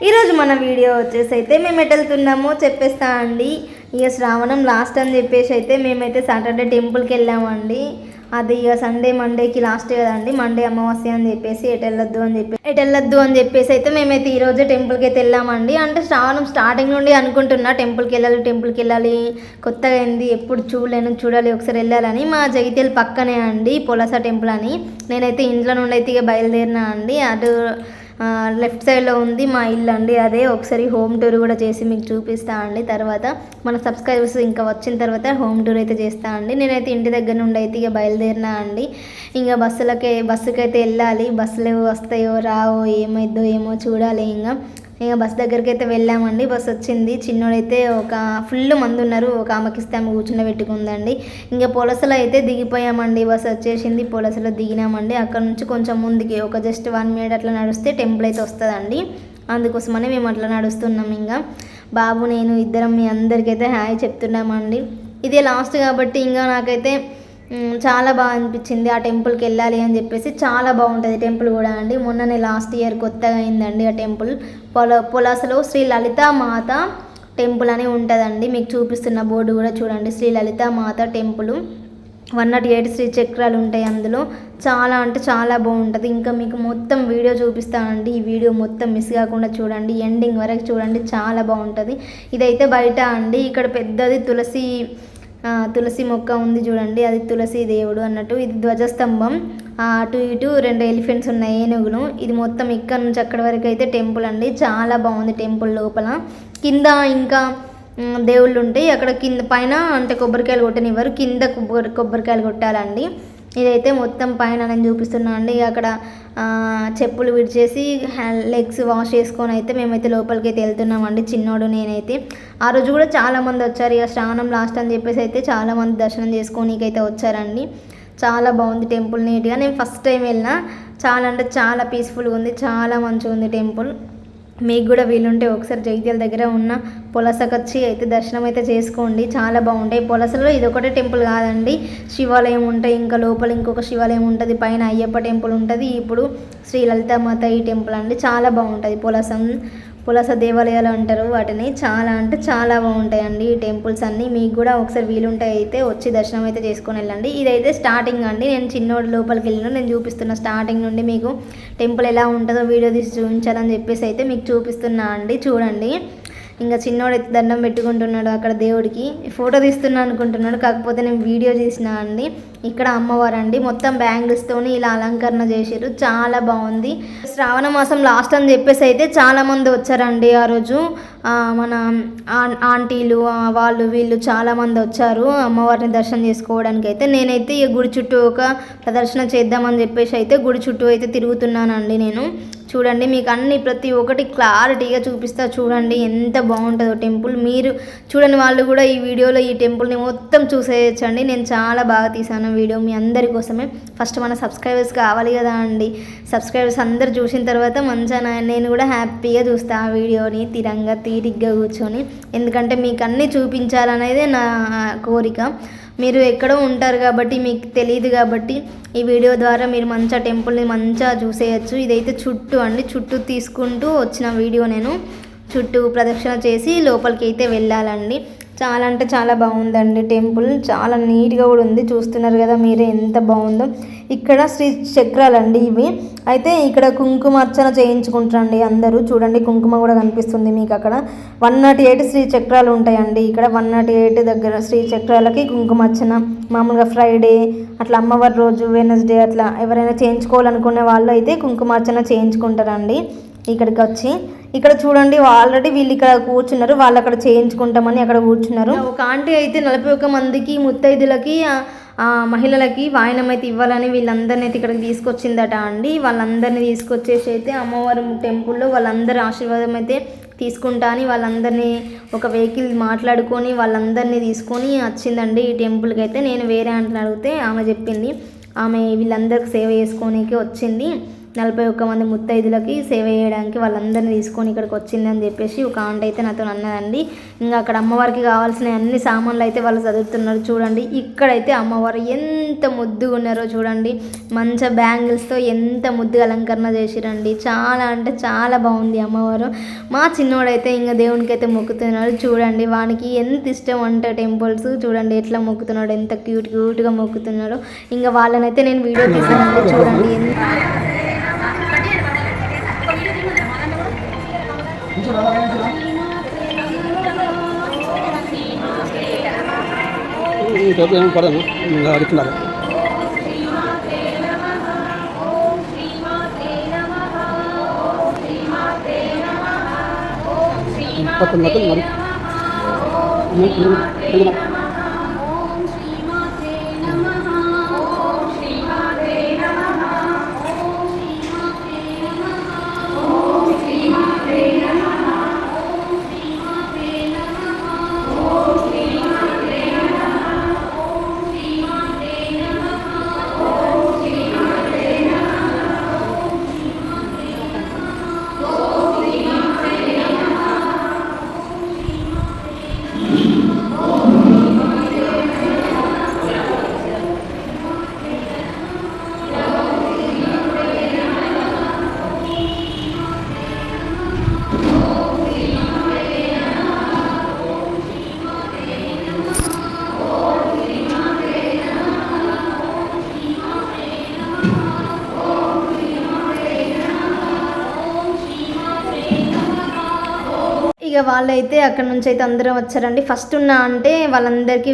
ఈరోజు మన వీడియో వచ్చేసి అయితే మేము ఎటు వెళ్తున్నామో చెప్పేస్తా అండి. ఇక శ్రావణం లాస్ట్ అని చెప్పేసి అయితే మేమైతే సాటర్డే టెంపుల్కి వెళ్ళామండి. అది ఇక సండే మండేకి లాస్ట్ కదండి, మండే అమావాస్య అని చెప్పేసి ఎటు వెళ్ళొద్దు అని చెప్పేసి అయితే మేమైతే ఈరోజు టెంపుల్కి అయితే వెళ్ళామండి. అంటే శ్రావణం స్టార్టింగ్ నుండి అనుకుంటున్నా టెంపుల్కి వెళ్ళాలి, కొత్తగా అయింది, ఎప్పుడు చూడాలి ఒకసారి వెళ్ళాలని. మా జగిత్యాల పక్కనే అండి పొలస టెంపుల్ అని. నేనైతే ఇంట్లో నుండి అయితే ఇక బయలుదేరినా అండి. అటు లెఫ్ట్ సైడ్లో ఉంది మా ఇల్లు అండి. అదే ఒకసారి హోమ్ టూర్ కూడా చేసి మీకు చూపిస్తా అండి. తర్వాత మన సబ్స్క్రైబర్స్ ఇంకా వచ్చిన తర్వాత హోమ్ టూర్ అయితే చేస్తా అండి. నేనైతే ఇంటి దగ్గర నుండి అయితే ఇక బయలుదేరినా అండి. ఇంకా బస్సుకైతే వెళ్ళాలి. బస్సులు వస్తాయో రావో ఏమైద్దో ఏమో చూడాలి. ఇంకా బస్ దగ్గరికి అయితే వెళ్ళామండి. బస్ వచ్చింది. చిన్నోడైతే ఒక ఫుల్ మంది ఉన్నారు. ఒక ఆమెకి ఇస్తే ఆమె కూర్చుని పెట్టుకుందండి. ఇంకా పొలసలో అయితే దిగిపోయామండి. బస్ వచ్చేసింది, పొలసలో దిగినామండి. అక్కడ నుంచి కొంచెం ముందుకి ఒక జస్ట్ 1 minute అట్లా నడిస్తే టెంపుల్ అయితే వస్తుందండి. అందుకోసమని మేము అట్లా నడుస్తున్నాం. ఇంకా బాబు నేను ఇద్దరం మీ అందరికైతే హాయ్ చెప్తున్నామండి. ఇదే లాస్ట్ కాబట్టి ఇంకా నాకైతే చాలా బాగా అనిపించింది ఆ టెంపుల్కి వెళ్ళాలి అని చెప్పేసి. చాలా బాగుంటుంది టెంపుల్ కూడా అండి. మొన్ననే లాస్ట్ ఇయర్ కొత్తగా అయిందండి ఆ టెంపుల్. పొలాసలో శ్రీ లలితామాత టెంపుల్ అని ఉంటుందండి. మీకు చూపిస్తున్న బోర్డు కూడా చూడండి, శ్రీ లలితామాత టెంపుల్. 108 శ్రీ చక్రాలు ఉంటాయి అందులో. చాలా అంటే చాలా బాగుంటుంది. ఇంకా మీకు మొత్తం వీడియో చూపిస్తానండి. ఈ వీడియో మొత్తం మిస్ కాకుండా చూడండి, ఎండింగ్ వరకు చూడండి, చాలా బాగుంటుంది. ఇదైతే బయట అండి. ఇక్కడ పెద్దది తులసి మొక్క ఉంది చూడండి, అది తులసి దేవుడు అన్నట్టు. ఇది ధ్వజస్తంభం. అటు ఇటు 2 ఎలిఫెంట్స్ ఉన్నాయి, ఏనుగులు. ఇది మొత్తం ఇక్కడ నుంచి అక్కడి వరకు అయితే టెంపుల్ అండి. చాలా బాగుంది టెంపుల్ లోపల. కింద ఇంకా దేవుళ్ళు ఉంటాయి. అక్కడ కింద పైన అంటే కొబ్బరికాయలు కొట్టనివ్వరు, కింద కొబ్బరికాయలు కొట్టాలండి. ఇదైతే మొత్తం పైన నేను చూపిస్తున్నా అండి. అక్కడ చెప్పులు విడిచేసి లెగ్స్ వాష్ చేసుకొని అయితే మేమైతే లోపలికి అయితే వెళ్తున్నామండి, చిన్నోడు నేనైతే. ఆ రోజు కూడా చాలామంది వచ్చారు. ఇక శ్రావణం లాస్ట్ అని చెప్పేసి అయితే చాలామంది దర్శనం చేసుకోనీకైతే వచ్చారండి. చాలా బాగుంది టెంపుల్ నీట్గా. నేను ఫస్ట్ టైం వెళ్ళినా. చాలా అంటే చాలా పీస్ఫుల్గా ఉంది, చాలా మంచిగా ఉంది టెంపుల్. మీకు కూడా వీలుంటే ఒకసారి జగిత్యాల దగ్గర ఉన్న పొలసకు వచ్చి అయితే దర్శనం అయితే చేసుకోండి, చాలా బాగుంటాయి. పొలసలో ఇది ఒకటే టెంపుల్ కాదండి, శివాలయం ఉంటాయి. ఇంకా లోపల ఇంకొక శివాలయం ఉంటుంది, పైన అయ్యప్ప టెంపుల్ ఉంటుంది. ఇప్పుడు శ్రీ లలితామాత ఈ టెంపుల్ అండి. చాలా బాగుంటుంది. పొలస దేవాలయాలు అంటారు వాటిని. చాలా అంటే చాలా బాగుంటాయండి ఈ టెంపుల్స్ అన్నీ. మీకు కూడా ఒకసారి వీలుంటే అయితే వచ్చి దర్శనం అయితే చేసుకొని వెళ్ళండి. ఇదైతే స్టార్టింగ్ అండి. నేను చిన్నోడు లోపలికి వెళ్ళిన నేను చూపిస్తున్నా స్టార్టింగ్ నుండి. మీకు టెంపుల్ ఎలా ఉంటుందో వీడియో తీసి చూపించాలని చెప్పేసి అయితే మీకు చూపిస్తున్నా అండి. చూడండి. ఇంకా చిన్నోడు అయితే దండం పెట్టుకుంటున్నాడు అక్కడ దేవుడికి. ఫోటో తీస్తున్నా అనుకుంటున్నాడు, కాకపోతే నేను వీడియో తీసిన అండి. ఇక్కడ అమ్మవారు అండి, మొత్తం బ్యాంగిల్స్తోని ఇలా అలంకరణ చేసారు, చాలా బాగుంది. శ్రావణ మాసం లాస్ట్ అని చెప్పేసి అయితే చాలామంది వచ్చారండి ఆ రోజు. మన ఆంటీలు వాళ్ళు వీళ్ళు చాలామంది వచ్చారు అమ్మవారిని దర్శనం చేసుకోవడానికి అయితే. నేనైతే ఈ గుడి చుట్టూ ఒక ప్రదర్శన చేద్దామని చెప్పేసి అయితే గుడి చుట్టూ అయితే తిరుగుతున్నానండి నేను. చూడండి, మీకు అన్ని ప్రతి ఒక్కటి క్లారిటీగా చూపిస్తా. చూడండి ఎంత బాగుంటుందో టెంపుల్. మీరు చూడని వాళ్ళు కూడా ఈ వీడియోలో ఈ టెంపుల్ని మొత్తం చూసేయచ్చండి. నేను చాలా బాగా తీసాను వీడియో మీ అందరి కోసమే. ఫస్ట్ మన సబ్స్క్రైబర్స్ కావాలి కదా అండి. సబ్స్క్రైబర్స్ అందరు చూసిన తర్వాత మంచిగా నేను కూడా హ్యాపీగా చూస్తాను ఆ వీడియోని, తీరిగ్గా కూర్చొని. ఎందుకంటే మీకు అన్నీ చూపించాలనేదే నా కోరిక. మీరు ఎక్కడో ఉంటారు కాబట్టి మీకు తెలియదు కాబట్టి ఈ వీడియో ద్వారా మీరు మంచిగా టెంపుల్ని మంచిగా చూసేయచ్చు. ఇదైతే చుట్టూ అండి, చుట్టూ తీసుకుంటూ వచ్చిన వీడియో నేను. చుట్టూ ప్రదక్షిణ చేసి లోపలికి అయితే వెళ్ళాలండి. చాలా అంటే చాలా బాగుందండి టెంపుల్, చాలా నీట్గా కూడా ఉంది. చూస్తున్నారు కదా మీరే ఎంత బాగుందో. ఇక్కడ శ్రీ చక్రాలండి ఇవి. అయితే ఇక్కడ కుంకుమార్చన చేయించుకుంటారండి అందరూ. చూడండి కుంకుమ కూడా కనిపిస్తుంది మీకు అక్కడ. 108 శ్రీ చక్రాలు ఉంటాయండి ఇక్కడ. 108 దగ్గర శ్రీ చక్రాలకి కుంకుమార్చన. మామూలుగా ఫ్రైడే అట్లా అమ్మవారి రోజు, వెనస్డే అట్లా ఎవరైనా చేయించుకోవాలనుకునే వాళ్ళు అయితే కుంకుమార్చన చేయించుకుంటారండి ఇక్కడికి వచ్చి. ఇక్కడ చూడండి ఆల్రెడీ వీళ్ళు ఇక్కడ కూర్చున్నారు, వాళ్ళు అక్కడ చేయించుకుంటామని అక్కడ కూర్చున్నారు. ఒక ఆంటీ అయితే 41 మందికి ముత్తైదులకి మహిళలకి వాయనం అయితే ఇవ్వాలని వీళ్ళందరినీ అయితే ఇక్కడికి తీసుకొచ్చిందట అండి. వాళ్ళందరినీ తీసుకొచ్చేసి అయితే అమ్మవారి టెంపుల్లో వాళ్ళందరి ఆశీర్వాదం అయితే తీసుకుంటా అని వాళ్ళందరినీ ఒక వెహికల్ మాట్లాడుకొని వాళ్ళందరినీ తీసుకొని వచ్చిందండి ఈ టెంపుల్కి అయితే. నేను వేరే ఆంటీని అడిగితే ఆమె చెప్పింది, ఆమె వీళ్ళందరికి సేవ చేసుకోనికి వచ్చింది. 41 మంది ముత్తైదులకి సేవ చేయడానికి వాళ్ళందరినీ తీసుకొని ఇక్కడికి వచ్చిందని చెప్పేసి ఒక ఆంటీ అయితే నాతో అన్నదండి. ఇంకా అక్కడ అమ్మవారికి కావాల్సిన అన్ని సామాన్లు అయితే వాళ్ళు చదువుతున్నారు. చూడండి ఇక్కడైతే అమ్మవారు ఎంత ముద్దుగా ఉన్నారో చూడండి. మంచి బ్యాంగిల్స్తో ఎంత ముద్దుగా అలంకరణ చేసిరండి. చాలా అంటే చాలా బాగుంది అమ్మవారు. మా చిన్నోడైతే ఇంకా దేవునికి అయితే మొక్కుతున్నాడు. చూడండి వానికి ఎంత ఇష్టం అంటే టెంపుల్స్, చూడండి ఎట్లా మొక్కుతున్నాడు, ఎంత క్యూట్గా మొక్కుతున్నాడు. ఇంకా వాళ్ళనైతే నేను వీడియో తీసానండి. చూడండి అడుగుతున్నారు. ఇక వాళ్ళైతే అక్కడ నుంచి అయితే అందరం వచ్చారండి. ఫస్ట్ ఉన్న అంటే వాళ్ళందరికీ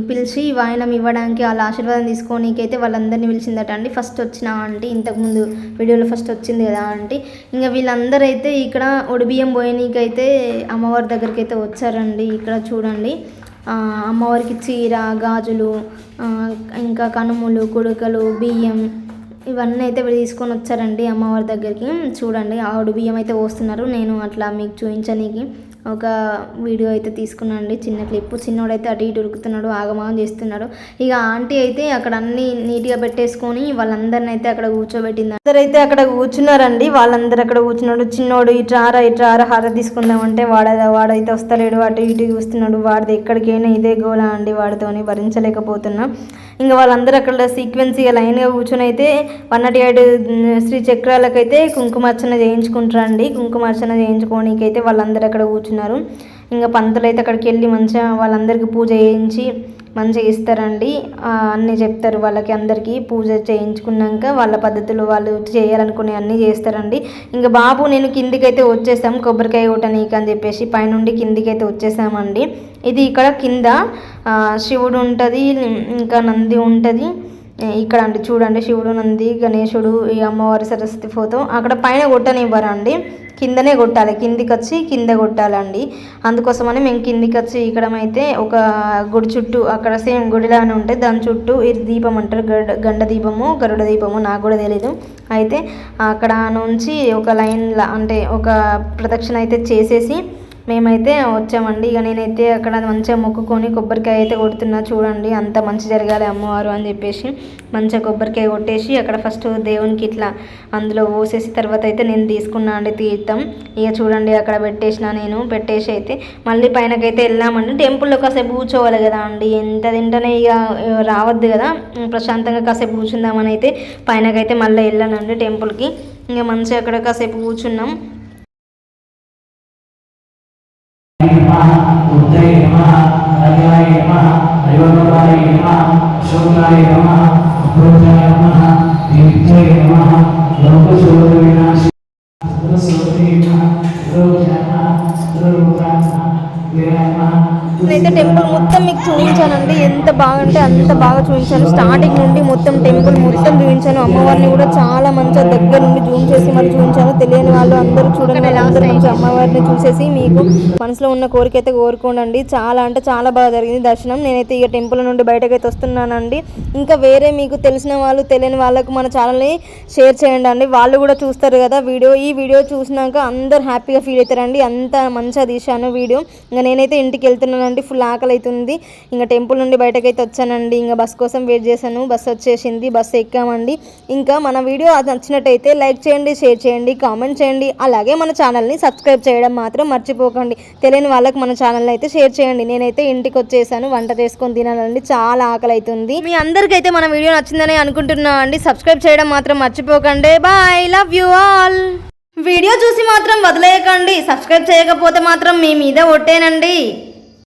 పిలిచి వాయనం ఇవ్వడానికి వాళ్ళ ఆశీర్వాదం తీసుకోనికైతే వాళ్ళందరినీ పిలిచిందట అండి. ఫస్ట్ వచ్చిన ఆంటీ, ఇంతకుముందు వీడియోలో ఫస్ట్ వచ్చింది కదా ఆంటీ. ఇంకా వీళ్ళందరూ అయితే ఇక్కడ ఒడిబియ్యం పోయనీకైతే అమ్మవారి దగ్గరికి అయితే వచ్చారండి. ఇక్కడ చూడండి అమ్మవారికి చీర, గాజులు, ఇంకా కనుములు, కుడుకలు, బియ్యం ఇవన్నీ అయితే తీసుకొని వచ్చారండి అమ్మవారి దగ్గరికి. చూడండి ఆవిడ బియ్యం అయితే పోస్తున్నారు. నేను అట్లా మీకు చూపించడానికి ఒక వీడియో అయితే తీసుకున్నానండి, చిన్న క్లిప్. చిన్నోడైతే అటు ఇటు ఉరుకుతున్నాడు, ఆగమాగం చేస్తున్నాడు. ఇక ఆంటీ అయితే అక్కడ అన్నీ నీట్గా పెట్టేసుకొని వాళ్ళందరిని అయితే అక్కడ కూర్చోబెట్టింది. అందరైతే అక్కడ కూర్చున్నారండి. వాళ్ళందరూ అక్కడ కూర్చున్నాడు. చిన్నోడు ఇట్రారా హార తీసుకుందామంటే వాడైతే వస్తలేడు, అటు ఇటు చూస్తున్నాడు. వాడిది ఎక్కడికైనా ఇదే గోళ అండి, వాడితోని భరించలేకపోతున్నా. ఇంకా వాళ్ళందరూ అక్కడ సీక్వెన్స్గా లైన్గా కూర్చొని అయితే 108 శ్రీ చక్రాలకైతే కుంకుమార్చన చేయించుకుంటారండి. కుంకుమార్చన చేయించుకోనికైతే వాళ్ళందరూ అక్కడ కూర్చున్నారు. ఇంకా పంతులు అయితే అక్కడికి వెళ్ళి మంచిగా వాళ్ళందరికీ పూజ చేయించి మంచిగా ఇస్తారండి. అన్నీ చెప్తారు వాళ్ళకి. అందరికీ పూజ చేయించుకున్నాక వాళ్ళ పద్ధతులు వాళ్ళు చేయాలనుకునే అన్నీ చేస్తారండి. ఇంకా బాబు నేను కిందికైతే వచ్చేసాం కొబ్బరికాయ కొట్టనీకి అని చెప్పేసి పైనుండి కిందికైతే వచ్చేసామండి. ఇది ఇక్కడ కింద శివుడు ఉంటుంది, ఇంకా నంది ఉంటుంది ఇక్కడ అండి. చూడండి శివుడు, నంది, గణేశుడు, ఈ అమ్మవారి సరస్వతి ఫోటో. అక్కడ పైన కొట్టనివ్వరండి, కిందనే కొట్టాలి. కిందికి వచ్చి కింద కొట్టాలండి. అందుకోసమని మేము కిందికి వచ్చి ఇక్కడమైతే ఒక గుడి చుట్టూ, అక్కడ సేమ్ గుడిలానే ఉంటుంది, దాని చుట్టూ ఇది దీపం అంటారు, గండ దీపము, గరుడ దీపము, నాకు కూడా తెలీదు. అయితే అక్కడ నుంచి ఒక లైన్లా అంటే ఒక ప్రదక్షిణ అయితే చేసేసి మేమైతే వచ్చామండి. ఇక నేనైతే అక్కడ మంచిగా మొక్కుకొని కొబ్బరికాయ అయితే కొడుతున్నా. చూడండి అంత మంచి జరగాలి అమ్మవారు అని చెప్పేసి మంచిగా కొబ్బరికాయ కొట్టేసి అక్కడ ఫస్ట్ దేవునికి ఇట్లా అందులో పోసేసి తర్వాత అయితే నేను తీసుకున్నా అండి తీర్థం. ఇక చూడండి అక్కడ నేను పెట్టేసి అయితే మళ్ళీ పైనకైతే వెళ్ళామండి. టెంపుల్లో కాసేపు కూర్చోవాలి కదా అండి, ఎంత తింటనే ఇక రావద్దు కదా, ప్రశాంతంగా కాసేపు కూర్చుందామని అయితే పైనకైతే మళ్ళీ వెళ్ళానండి టెంపుల్కి. ఇంకా మంచిగా అక్కడ కాసేపు కూర్చున్నాం. बुद्धये नमः रजाय नमः अयोगाय नमः शोकाय नमः अभ्रोजाय नमः दीप्ताय नमः लोकशोकविनाशाय सरस्वती नमः रोजाय नमः रोगाय नमः वीराय नमः. నేనైతే టెంపుల్ మొత్తం మీకు చూపించానండి. ఎంత బాగుంటే అంత బాగా చూపించాను. స్టార్టింగ్ నుండి మొత్తం టెంపుల్ మొత్తం చూపించాను. అమ్మవారిని కూడా చాలా మంచిగా దగ్గర నుండి జూమ్ చేసి మరి చూపించాను. తెలియని వాళ్ళు అందరూ చూడండి, అందరూ మంచి అమ్మవారిని చూసేసి మీకు మనసులో ఉన్న కోరిక అయితే కోరుకోండి. చాలా అంటే చాలా బాగా జరిగింది దర్శనం. నేనైతే ఇక టెంపుల్ నుండి బయటకైతే వస్తున్నానండి. ఇంకా వేరే మీకు తెలిసిన వాళ్ళు తెలియని వాళ్ళకు మన ఛానల్ని షేర్ చేయండి అండి, వాళ్ళు కూడా చూస్తారు కదా వీడియో. ఈ వీడియో చూసినాక అందరు హ్యాపీగా ఫీల్ అవుతారండి. అంత మంచిగా తీశాను వీడియో. ఇంకా నేనైతే ఇంటికి వెళ్తున్నానండి. ఫుల్ ఆకలి అవుతుంది. ఇంకా టెంపుల్ నుండి బయటకైతే వచ్చానండి. ఇంకా బస్ కోసం వెయిట్ చేశాను. బస్సు వచ్చేసింది, బస్సు ఎక్కామండి. ఇంకా మన వీడియో నచ్చినట్టయితే లైక్ చేయండి, షేర్ చేయండి, కామెంట్ చేయండి. అలాగే మన ఛానల్ని సబ్స్క్రైబ్ చేయడం మాత్రం మర్చిపోకండి. తెలియని వాళ్ళకి మన ఛానల్ని అయితే షేర్ చేయండి. నేనైతే ఇంటికి వచ్చేసాను, వంట చేసుకొని తినాలండి, చాలా ఆకలి అవుతుంది. మీ అందరికైతే మన వీడియో నచ్చిందని అనుకుంటున్నా అండి. సబ్స్క్రైబ్ చేయడం మాత్రం మర్చిపోకండి. Bye, love you all. Video చూసి మాత్రం వదిలేయకండి. సబ్స్క్రైబ్ చేయకపోతే మాత్రం మీ మీద ఒట్టేనండి.